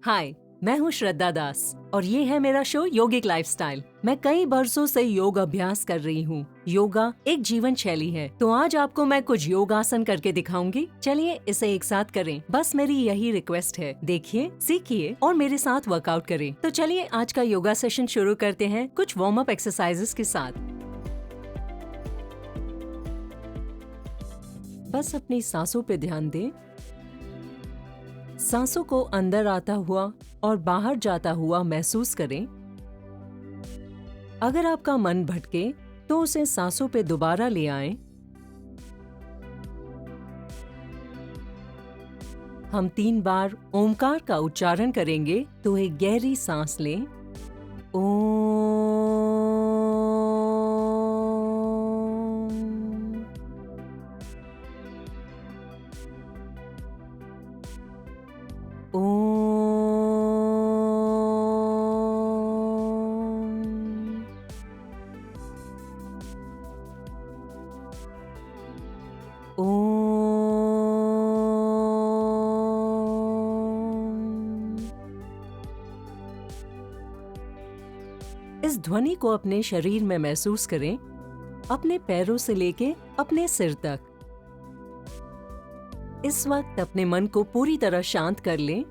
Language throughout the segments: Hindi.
हाय, मैं हूँ श्रद्धा दास और ये है मेरा शो योगिक लाइफस्टाइल। मैं कई बरसों से योग अभ्यास कर रही हूँ। योगा एक जीवन शैली है, तो आज आपको मैं कुछ योगासन करके दिखाऊंगी। चलिए इसे एक साथ करें। बस मेरी यही रिक्वेस्ट है, देखिए, सीखिए और मेरे साथ वर्कआउट करें। तो चलिए आज का योगा सेशन शुरू करते हैं कुछ वार्म अप एक्सरसाइजेस के साथ। बस अपनी सांसों पे ध्यान दें। सांसों को अंदर आता हुआ और बाहर जाता हुआ महसूस करें। अगर आपका मन भटके तो उसे सांसों पे दोबारा ले आएं। हम 3 बार ओमकार का उच्चारण करेंगे, तो एक गहरी सांस लें। ओम। इस ध्वनि को अपने शरीर में महसूस करें, अपने पैरों से लेके अपने सिर तक। इस वक्त अपने मन को पूरी तरह शांत कर लें।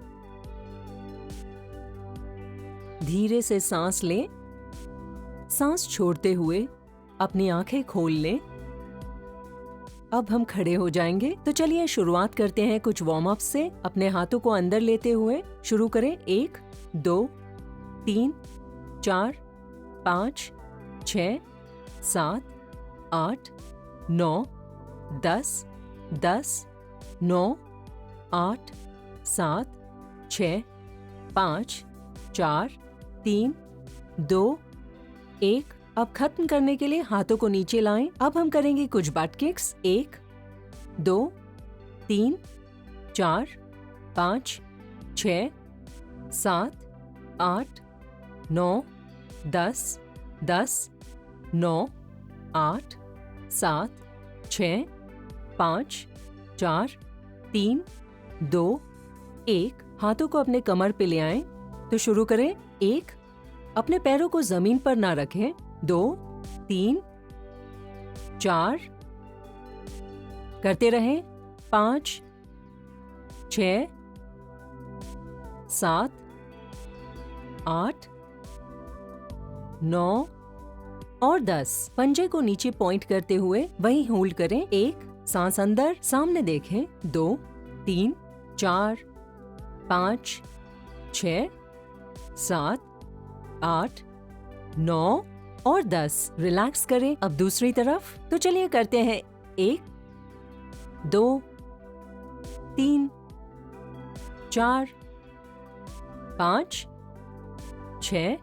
धीरे से सांस लें। सांस छोड़ते हुए अपनी आंखें खोल लें। अब हम खड़े हो जाएंगे, तो चलिए शुरुआत करते हैं कुछ वार्म अप से। अपने हाथों को अंदर लेते हुए शुरू करें। 1, 2, 3, 4, 5, 6, 7, 8, 9, 10, 10, 9, 8, 7, 6, 5, 4, 3, 2, 1। अब खत्म करने के लिए हाथों को नीचे लाएं। अब हम करेंगे कुछ बट किक्स। 1, 2, 3, 4, 5, 6, 7, 8, 9, 10, 10, 9, 8, 7, 6, 5, 4, 3, 2, 1। हाथों को अपने कमर पे ले आएं। तो शुरू करें। 1, अपने पैरों को जमीन पर ना रखें। 2, 3, 4, करते रहें। 5, 6, 7, 8, 9 और 10। पंजे को नीचे पॉइंट करते हुए वहीं होल्ड करें। 1, सांस अंदर, सामने देखें। 2, 3, 4, 5, 6, 7, 8, 9 और 10। रिलैक्स करें। अब दूसरी तरफ। तो चलिए करते हैं। 1, 2, 3, 4, 5, 6,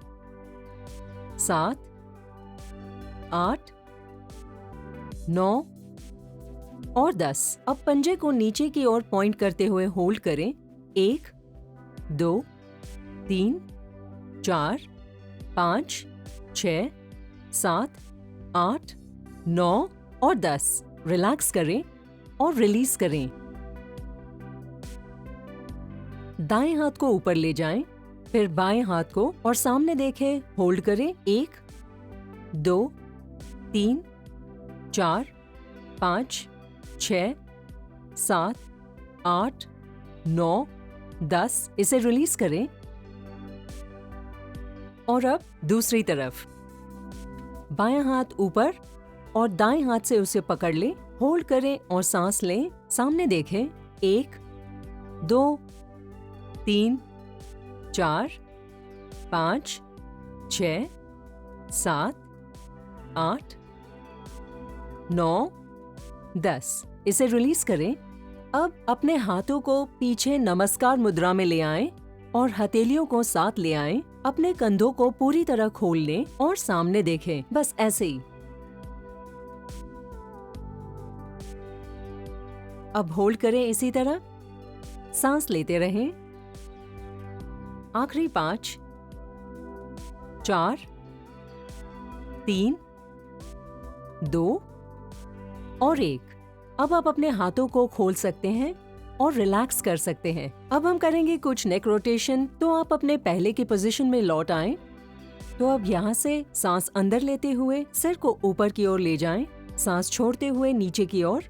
7, 8, 9 और 10। अब पंजे को नीचे की ओर पॉइंट करते हुए होल्ड करें। 1, 2, 3, 4, 5, 6, 7, 8, 9 और 10। रिलैक्स करें और रिलीज करें। दाएं हाथ को ऊपर ले जाएं, फिर बाएं हाथ को और सामने देखें। होल्ड करें। 1, 2, 3, 4, 5, 6, 7, 8, 9, 10। इसे रिलीज करें। और अब दूसरी तरफ। बायां हाथ ऊपर और दाएं हाथ से उसे पकड़ लें। होल्ड करें और सांस लें। सामने देखें। 1, 2, 3, 4, 5, 6, 7, 8, 9, 10। इसे रिलीज करें। अब अपने हाथों को पीछे नमस्कार मुद्रा में ले आएं और हथेलियों को साथ ले आएं। अपने कंधों को पूरी तरह खोल लें और सामने देखें। बस ऐसे ही। अब होल्ड करें इसी तरह। सांस लेते रहें। आखिरी 5, 4, 3, 2 और 1। अब आप अपने हाथों को खोल सकते हैं और रिलैक्स कर सकते हैं। अब हम करेंगे कुछ नेक रोटेशन। तो आप अपने पहले की पोजीशन में लौट आएं। तो अब यहाँ से सांस अंदर लेते हुए सिर को ऊपर की ओर ले जाएं, सांस छोड़ते हुए नीचे की ओर,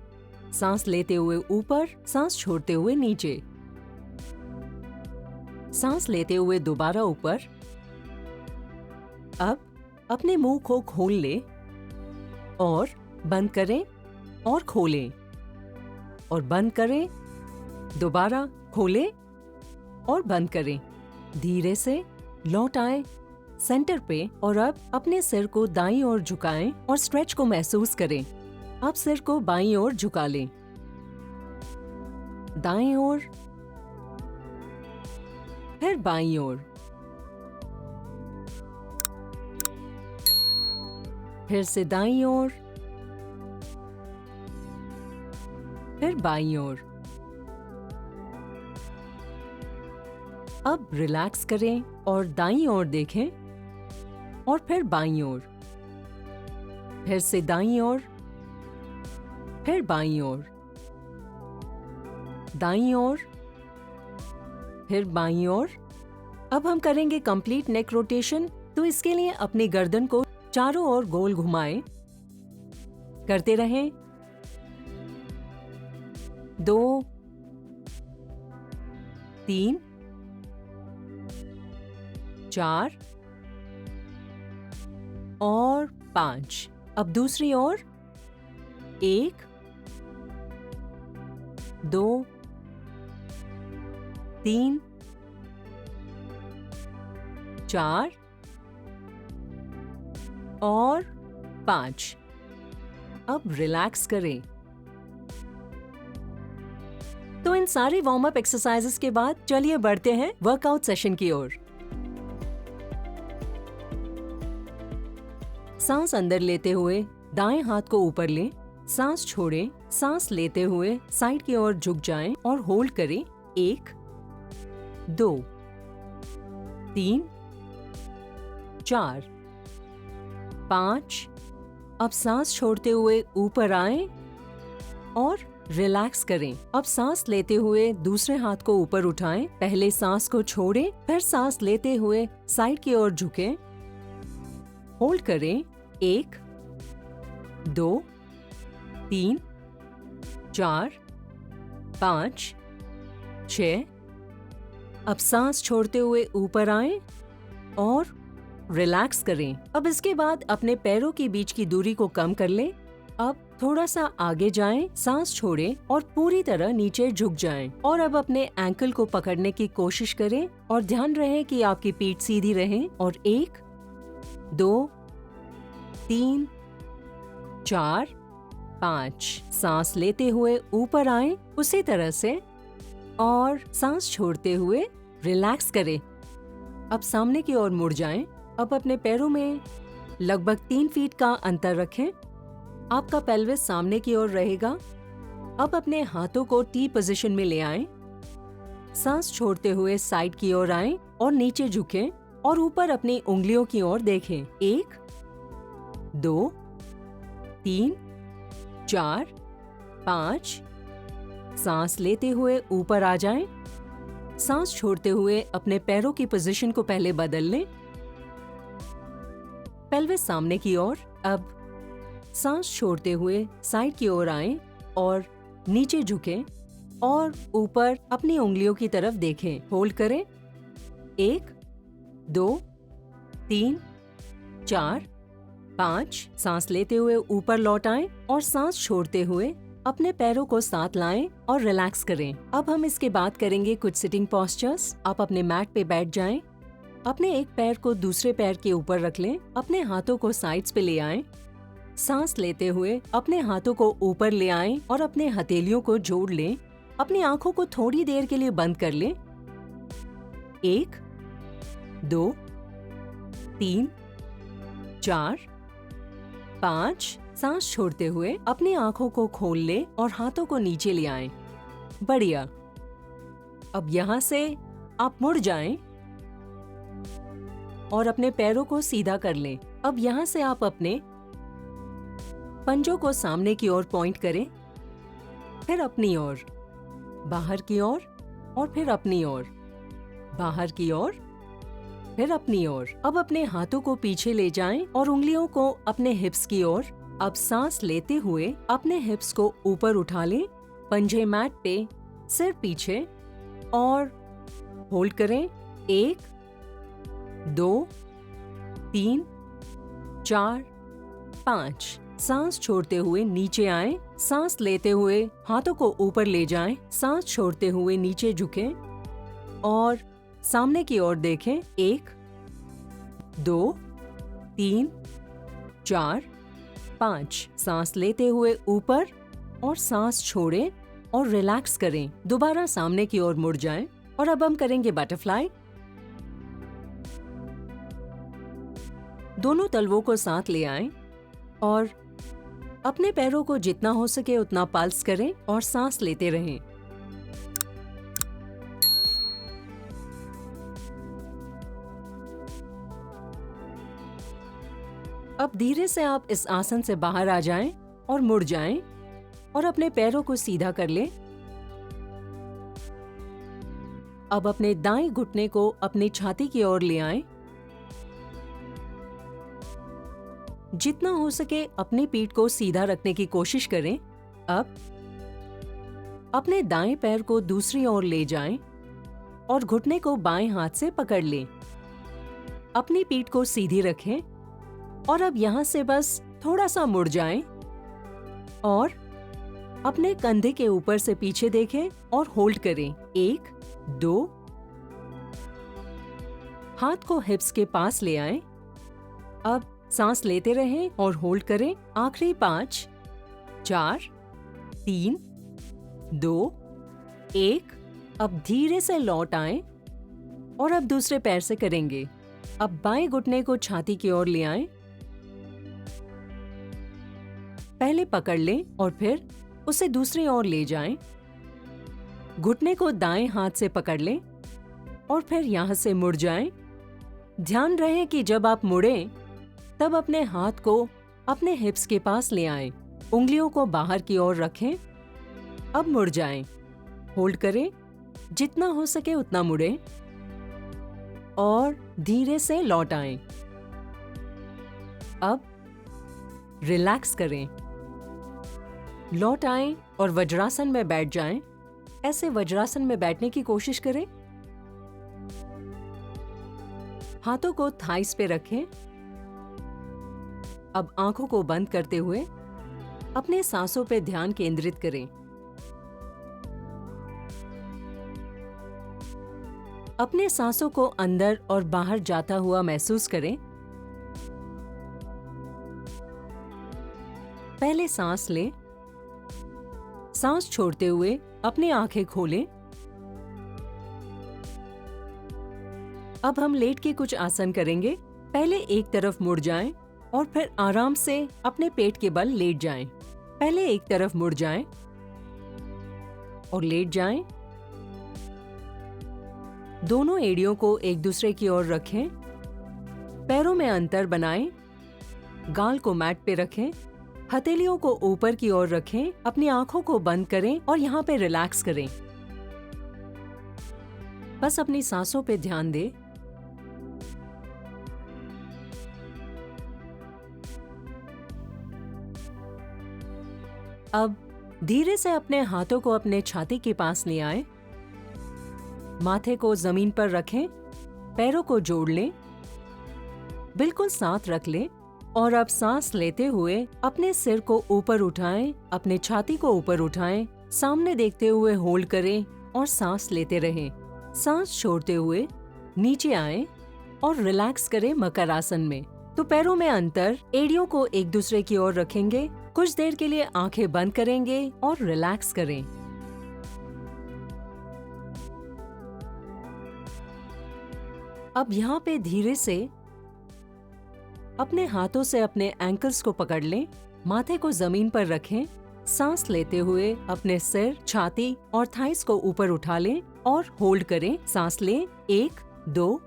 सांस लेते हुए ऊपर, सांस छोड़ते हुए नीचे, सांस लेते हुए दोबारा ऊपर। अब अपने मुंह को खोल लें और बंद करें और खोलें और बंद करें, दोबारा खोलें और बंद करें। धीरे से लौट आएं सेंटर पे और अब अपने सिर को दाईं ओर झुकाएं और स्ट्रेच को महसूस करें। अब सिर को बाईं ओर झुका लें, दाईं ओर, फिर बाईं ओर, फिर से दाईं ओर, फिर बाईं ओर। अब रिलैक्स करें और दाईं ओर देखें और फिर बाईं ओर, फिर से दाईं ओर, फिर बाईं ओर, दाईं ओर, फिर बाईं ओर। अब हम करेंगे कंप्लीट नेक रोटेशन। तो इसके लिए अपनी गर्दन को चारों ओर गोल घुमाएं, करते रहें। 2, 3, 4 और 5। अब दूसरी ओर 1, 2, 3, 4 और 5। अब रिलैक्स करें। तो इन सारे वार्म अप एक्सरसाइजेस के बाद चलिए बढ़ते हैं वर्कआउट सेशन की ओर। सांस अंदर लेते हुए दाएं हाथ को ऊपर लें, सांस छोड़ें, सांस लेते हुए साइड की ओर झुक जाएं और होल्ड करें। 1, 2, 3, 4, 5। अब सांस छोड़ते हुए ऊपर आएं और रिलैक्स करें। अब सांस लेते हुए दूसरे हाथ को ऊपर उठाएं, पहले सांस को छोड़ें, फिर सांस लेते हुए साइड की ओर झुकें, होल्ड करें। 1, 2, 3, 4, 5, 6। अब सांस छोड़ते हुए ऊपर आएं और रिलैक्स करें। अब इसके बाद अपने पैरों के बीच की दूरी को कम कर लें। अब थोड़ा सा आगे जाएं, सांस छोड़ें और पूरी तरह नीचे झुक जाएं। और अब अपने एंकल को पकड़ने की कोशिश करें और ध्यान रहे कि आपकी पीठ सीधी रहे। और 1, 2, 3, 4, 5। सांस लेते हुए ऊपर आएं उसी तरह से और सांस छोड़ते हुए रिलैक्स करें। अब सामने की ओर मुड़ जाएं। अब अपने पैरों में लगभग 3 फीट का अंतर रखें। आपका पेल्विस सामने की ओर रहेगा। अब अपने हाथों को टी पोजीशन में ले आएं। सांस छोड़ते हुए साइड की ओर आएं और नीचे झुकें और ऊपर अपनी उंगलियों की ओर देखें। 1, 2, 3, 4, 5। सांस लेते हुए ऊपर आ जाएं। सांस छोड़ते हुए अपने पैरों की पोजीशन को पहले बदल लें। पेल्विस सामने की ओर। अब सांस छोड़ते हुए साइड की ओर आएं और नीचे झुकें और ऊपर अपनी उंगलियों की तरफ देखें। होल्ड करें। 1, 2, 3, 4, 5। सांस लेते हुए ऊपर लौट आएं और सांस छोड़ते हुए अपने पैरों को साथ लाएं और रिलैक्स करें। अब हम इसके बाद करेंगे कुछ सिटिंग पोस्चर्स। आप अपने मैट पे बैठ जाएं। अपने एक पैर को दूसरे पैर के ऊपर रख लें। अपने हाथों को साइड्स पे ले आएं। सांस लेते हुए अपने हाथों को ऊपर ले आएं और अपने हथेलियों को जोड़ लें। अपनी आंखों को थोड़ी देर के लिए बंद कर लें। 1, 2, 3, 4, 5। सांस छोड़ते हुए अपनी आंखों को खोल लें और हाथों को नीचे ले आएं। बढ़िया। अब यहाँ से आप मुड़ जाएं और अपने पैरों को सीधा कर लें। अब यहाँ से आप अपने पंजों को सामने की ओर पॉइंट करें, फिर अपनी ओर। बाहर की ओर और फिर अपनी ओर, बाहर की ओर, फिर अपनी ओर। अब अपने हाथों को पीछे ले जाएं और उंगलियों को अपने हिप्स की ओर। अब सांस लेते हुए अपने हिप्स को ऊपर उठा लें, पंजे मैट पे, सिर पीछे, और होल्ड करें। 1, 2, 3, 4, 5। सांस छोड़ते हुए नीचे आएं। सांस लेते हुए हाथों को ऊपर ले जाएं। सांस छोड़ते हुए नीचे झुकें और सामने की ओर देखें। 1, 2, 3, 4, 5। सांस लेते हुए ऊपर और सांस छोड़ें और रिलैक्स करें। दोबारा सामने की ओर मुड़ जाएं और अब हम करेंगे बटरफ्लाई। दोनों तलवों को साथ ले आएं और अपने पैरों को जितना हो सके उतना पल्स करें और सांस लेते रहें। अब धीरे से आप इस आसन से बाहर आ जाएं और मुड़ जाएं और अपने पैरों को सीधा कर लें। अब अपने दाएं घुटने को अपनी छाती की ओर ले आएं। जितना हो सके अपनी पीठ को सीधा रखने की कोशिश करें। अब अपने दाएं पैर को दूसरी ओर ले जाएं और घुटने को बाएं हाथ से पकड़ लें। अपनी पीठ को सीधी रखें और अब यहां से बस थोड़ा सा मुड़ जाएं और अपने कंधे के ऊपर से पीछे देखें और होल्ड करें। 1, 2, हाथ को हिप्स के पास ले आएं। अब सांस लेते रहें और होल्ड करें। आखिरी 5, 4, 3, 2, 1। अब धीरे से लौट आएं और अब दूसरे पैर से करेंगे। अब बाएं घुटने को छाती की ओर ले आएं। पहले पकड़ लें और फिर उसे दूसरी ओर ले जाएं। घुटने को दाएं हाथ से पकड़ लें और फिर यहां से मुड़ जाएं। ध्यान रहे कि जब आप मुड़ें तब अपने हाथ को अपने हिप्स के पास ले आएं। उंगलियों को बाहर की ओर रखें। अब मुड़ जाएं। होल्ड करें। जितना हो सके उतना मुड़ें और धीरे से लौट आएं। अब रिलैक्स करें। लौट आएं और वज्रासन में बैठ जाएं। ऐसे वज्रासन में बैठने की कोशिश करें। हाथों को थाइस पे रखें। अब आंखों को बंद करते हुए अपने सांसों पे ध्यान केंद्रित करें। अपने सांसों को अंदर और बाहर जाता हुआ महसूस करें। पहले सांस लें। सांस छोड़ते हुए अपनी आंखें खोलें। अब हम लेट के कुछ आसन करेंगे। पहले एक तरफ मुड़ जाएं और फिर आराम से अपने पेट के बल लेट जाएं। पहले एक तरफ मुड़ जाएं और लेट जाएं। दोनों एड़ियों को एक दूसरे की ओर रखें। पैरों में अंतर बनाएं। गाल को मैट पे रखें। हथेलियों को ऊपर की ओर रखें। अपनी आंखों को बंद करें और यहाँ पे रिलैक्स करें। बस अपनी सांसों पे ध्यान दें। अब धीरे से अपने हाथों को अपने छाती के पास ले आएं। माथे को जमीन पर रखें। पैरों को जोड़ लें। बिल्कुल साथ रख लें और अब सांस लेते हुए अपने सिर को ऊपर उठाएं, अपने छाती को ऊपर उठाएं, सामने देखते हुए होल्ड करें और सांस लेते रहें। सांस छोड़ते हुए नीचे आएं और रिलैक्स करें मकर आसन में। तो पैरों में अंतर, एड़ियों को एक दूसरे की ओर रखेंगे। कुछ देर के लिए आंखें बंद करेंगे और रिलैक्स करें। अब यहाँ पे धीरे से अपने हाथों से अपने एंकल्स को पकड़ लें। माथे को जमीन पर रखें। सांस लेते हुए अपने सिर, छाती और थाइस को ऊपर उठा लें और होल्ड करें। सांस लें। 1, 2,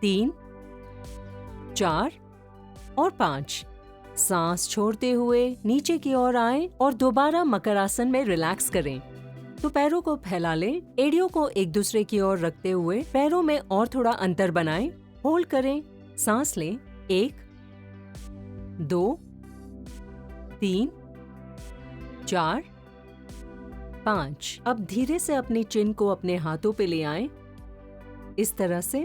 3, 4 और 5। सांस छोड़ते हुए नीचे की ओर आएं और दोबारा मकर आसन में रिलैक्स करें। तो पैरों को फैला लें। एड़ियों को एक दूसरे की ओर रखते हुए पैरों में और थोड़ा अंतर बनाएं। होल्ड करें, सांस लें। 1, 2, 3, 4, 5। अब धीरे से अपनी चिन को अपने हाथों पे ले आएं, इस तरह से।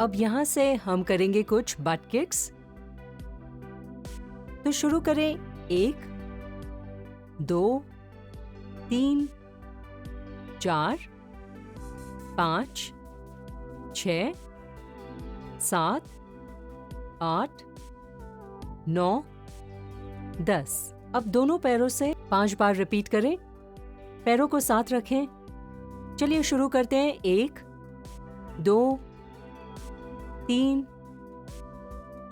अब यहाँ से हम करेंगे कुछ बट किक्स। तो शुरू करें। 1, 2, 3, 4, 5, 6, 7, 8, 9, 10। अब दोनों पैरों से 5 बार रिपीट करें। पैरों को साथ रखें। चलिए शुरू करते हैं। 1, 2, 3,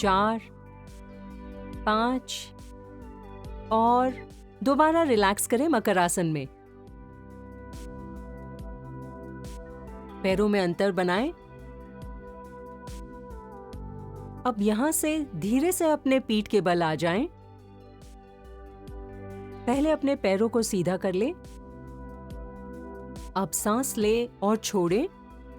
4, 5 और दोबारा रिलैक्स करें मकरासन में। पैरों में अंतर बनाएं। अब यहां से धीरे से अपने पीठ के बल आ जाएं। पहले अपने पैरों को सीधा कर लें। अब सांस लें और छोड़ें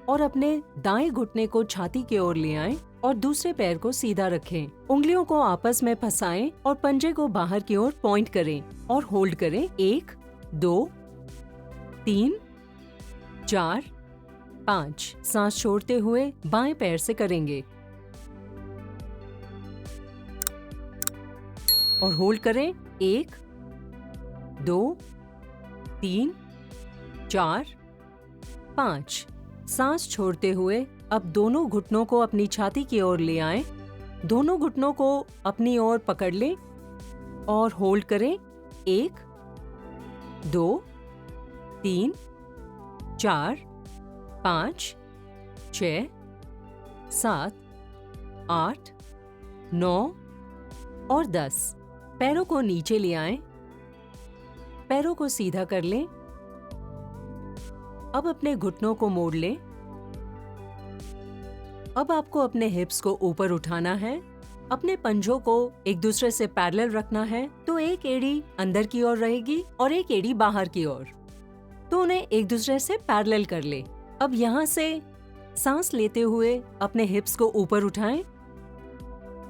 और अपने दाएं घुटने को छाती की ओर ले आएं और दूसरे पैर को सीधा रखें। उंगलियों को आपस में फंसाएं और पंजे को बाहर की ओर पॉइंट करें और होल्ड करें। 1, 2, 3, 4, 5। सांस छोड़ते हुए बाएं पैर से करेंगे और होल्ड करें। 1, 2, 3, 4, 5। सांस छोड़ते हुए अब दोनों घुटनों को अपनी छाती की ओर ले आएं। दोनों घुटनों को अपनी ओर पकड़ लें और होल्ड करें। 1, 2, 3, 4, 5, 6, 7, 8, 9 और 10। पैरों को नीचे ले आएं। पैरों को सीधा कर लें। अब अपने घुटनों को मोड़ लें। अब आपको अपने हिप्स को ऊपर उठाना है। अपने पंजों को एक दूसरे से पैरेलल रखना है। तो एक एड़ी अंदर की ओर रहेगी और एक एड़ी बाहर की ओर। तो उन्हें एक दूसरे से पैरेलल कर ले। अब यहाँ से सांस लेते हुए अपने हिप्स को ऊपर उठाएं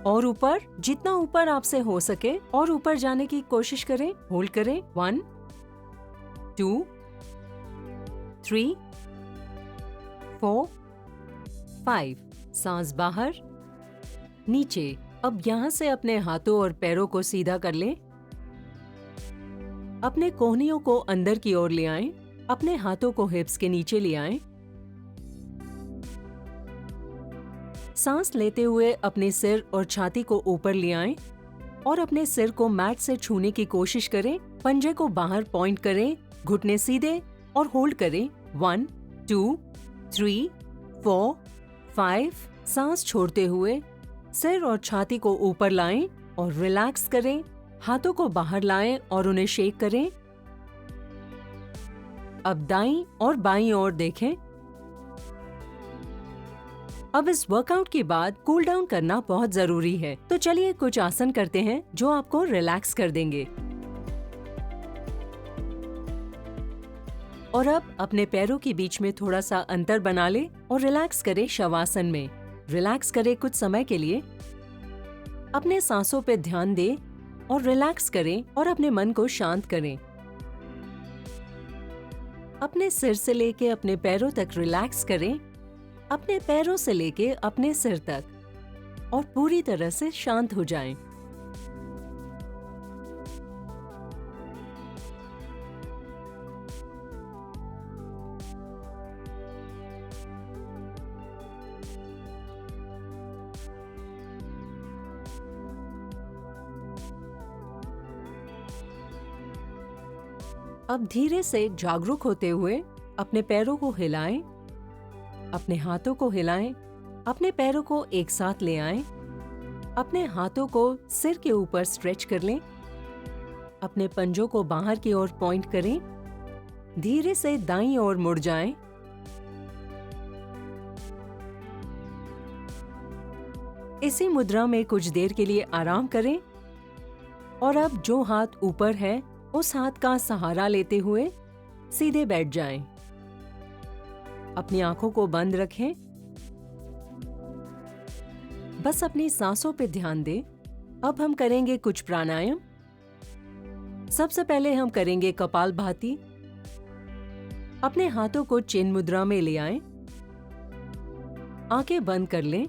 और ऊपर, जितना ऊपर आपसे हो सके और ऊपर जाने की कोशिश करें। होल्ड करें। 1, 2, 3, 4, 5। सांस बाहर, नीचे। अब यहाँ से अपने हाथों और पैरों को सीधा कर लें। अपने कोहनियों को अंदर की ओर ले आएं। अपने हाथों को हिप्स के नीचे ले आएं। सांस लेते हुए अपने सिर और छाती को ऊपर ले आएं और अपने सिर को मैट से छूने की कोशिश करें। पंजे को बाहर पॉइंट करें। घुटने सीधे और होल्ड करें। 1, 2, 3, 4, 5। सांस छोड़ते हुए सिर और छाती को ऊपर लाएं और रिलैक्स करें। हाथों को बाहर लाएं और उन्हें शेक करें। अब दाईं और बाईं ओर देखें। अब इस वर्कआउट के बाद कूल डाउन करना बहुत जरूरी है। तो चलिए कुछ आसन करते हैं जो आपको रिलैक्स कर देंगे। और अब अपने पैरों के बीच में थोड़ा सा अंतर बना ले और रिलैक्स करें शवासन में। रिलैक्स करें कुछ समय के लिए। अपने सांसों पे ध्यान दें और रिलैक्स करें और अपने मन को शांत करें। अपने सिर से लेके अपने पैरों तक रिलैक्स करें। अपने पैरों से लेके अपने सिर तक और पूरी तरह से शांत हो जाएं। अब धीरे से जागरूक होते हुए अपने पैरों को हिलाएं, अपने हाथों को हिलाएं, अपने पैरों को एक साथ ले आएं, अपने हाथों को सिर के ऊपर स्ट्रेच कर लें, अपने पंजों को बाहर की ओर पॉइंट करें, धीरे से दाईं ओर मुड़ जाएं। इसी मुद्रा में कुछ देर के लिए आराम करें और अब जो हाथ ऊपर है उस हाथ का सहारा लेते हुए सीधे बैठ जाएं। अपनी आंखों को बंद रखें। बस अपनी सांसों पे ध्यान दें। अब हम करेंगे कुछ प्राणायाम। सबसे पहले हम करेंगे कपालभाति। अपने हाथों को चिन्ह मुद्रा में ले आएं। आंखें बंद कर लें,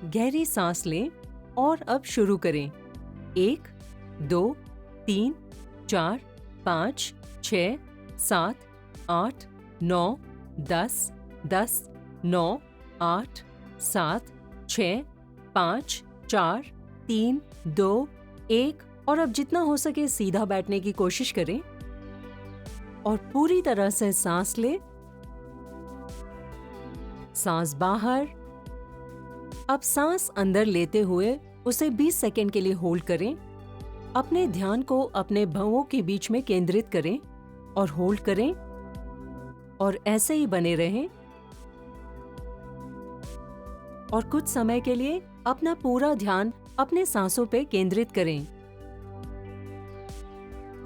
गहरी सांस लें और अब शुरू करें। 1, 2, 3, 4, 5, 6, 7, 8, 9, 10, 10, 9, 8, 7, 6, 5, 4, 3, 2, 1 और अब जितना हो सके सीधा बैठने की कोशिश करें और पूरी तरह से सांस लें। सांस बाहर। अब सांस अंदर लेते हुए उसे 20 सेकंड के लिए होल्ड करें। अपने ध्यान को अपने भौंहों के बीच में केंद्रित करें और होल्ड करें और ऐसे ही बने रहें। और कुछ समय के लिए अपना पूरा ध्यान अपने सांसों पे केंद्रित करें।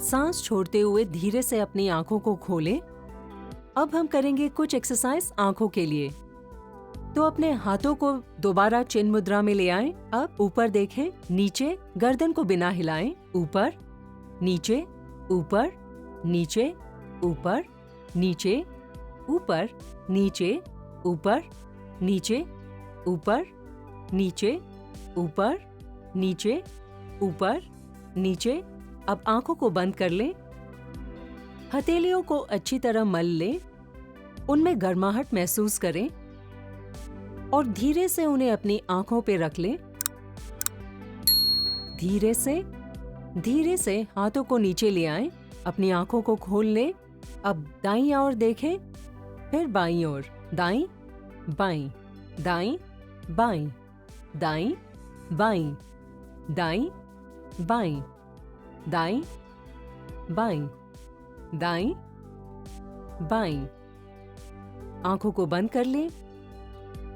सांस छोड़ते हुए धीरे से अपनी आंखों को खोलें। अब हम करेंगे कुछ एक्सरसाइज आंखों के लिए। तो अपने हाथों को दोबारा चिन्ह मुद्रा में ले आएं। अब ऊपर देखें, नीचे, गर्दन को बिना हिलाएं। ऊपर, नीचे, ऊपर, नीचे, ऊपर, नीचे, ऊपर, नीचे, ऊपर, नीचे, ऊपर, नीचे, ऊपर, नीचे, ऊपर, नीचे। अब आंखों को बंद कर लें। हथेलियों को अच्छी तरह मल लें। उनमें गर्माहट महसूस करें और धीरे से उन्हें अपनी आंखों पे रख लें। धीरे से हाथों को नीचे ले आएं। अपनी आंखों को खोल लें। अब दाईं ओर देखें, फिर बाईं ओर। दाईं, बाईं, दाईं, बाईं, दाईं, बाईं, दाईं, बाईं, दाईं, बाईं, दाईं, बाईं। आंखों को बंद कर लें।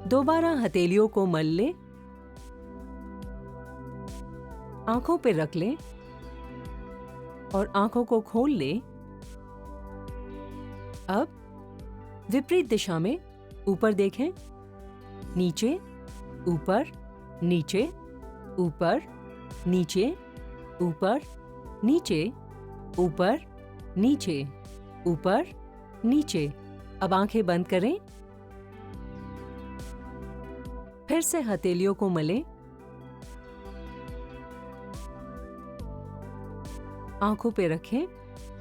दोबारा हथेलियों को मल लें। आंखों पे रख लें और आंखों को खोल लें। अब विपरीत दिशा में ऊपर देखें। नीचे, ऊपर, नीचे, ऊपर, नीचे, ऊपर, नीचे, ऊपर, नीचे, ऊपर, नीचे। अब आंखें बंद करें। फिर से हथेलियों को मलें। आंखों पे रखें।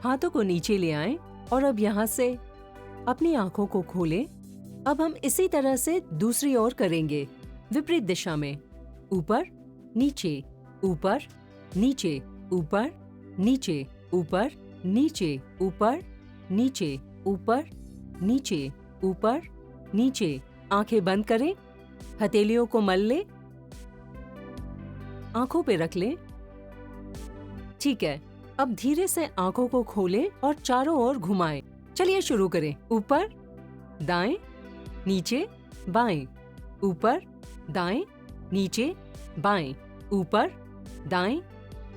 हाथों को नीचे ले आएं और अब यहां से अपनी आंखों को खोलें। अब हम इसी तरह से दूसरी ओर करेंगे, विपरीत दिशा में। ऊपर, नीचे, ऊपर, नीचे, ऊपर, नीचे, ऊपर, नीचे, ऊपर, नीचे, ऊपर, नीचे, ऊपर, नीचे। आंखें बंद करें। हथेलियों को मल लें। आंखों पे रख लें। ठीक है, अब धीरे से आंखों को खोलें और चारों ओर घुमाएं। चलिए शुरू करें। ऊपर, दाएं, नीचे, बाएं, ऊपर, दाएं, नीचे, बाएं, ऊपर, दाएं,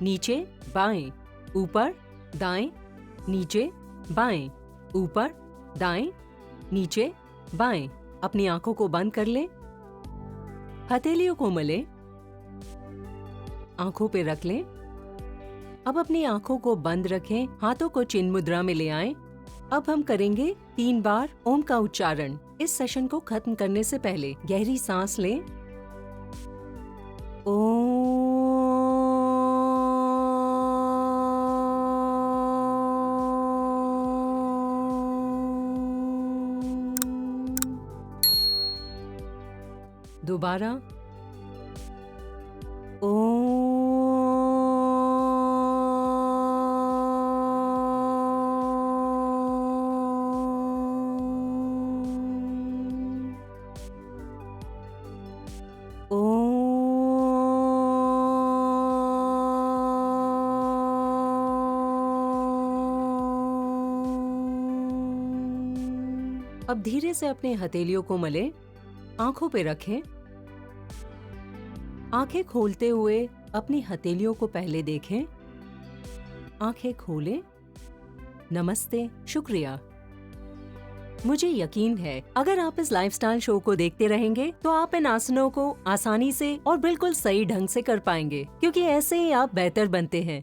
नीचे, बाएं, ऊपर, दाएं, नीचे, बाएं, ऊपर, दाएं, नीचे, बाएं। अपनी आंखों को बंद कर लें। हथेलियों को मलें। आंखों पे रख लें। अब अपनी आंखों को बंद रखें। हाथों को चिन्ह मुद्रा में ले आएं। अब हम करेंगे 3 बार ओम का उच्चारण। इस सेशन को खत्म करने से पहले गहरी सांस लें। दोबारा। अब धीरे से अपने हथेलियों को मलें। आंखों पे रखें। आंखें खोलते हुए अपनी हथेलियों को पहले देखें, आंखें खोलें। नमस्ते, शुक्रिया। मुझे यकीन है अगर आप इस लाइफस्टाइल शो को देखते रहेंगे तो आप इन आसनों को आसानी से और बिल्कुल सही ढंग से कर पाएंगे, क्योंकि ऐसे ही आप बेहतर बनते हैं।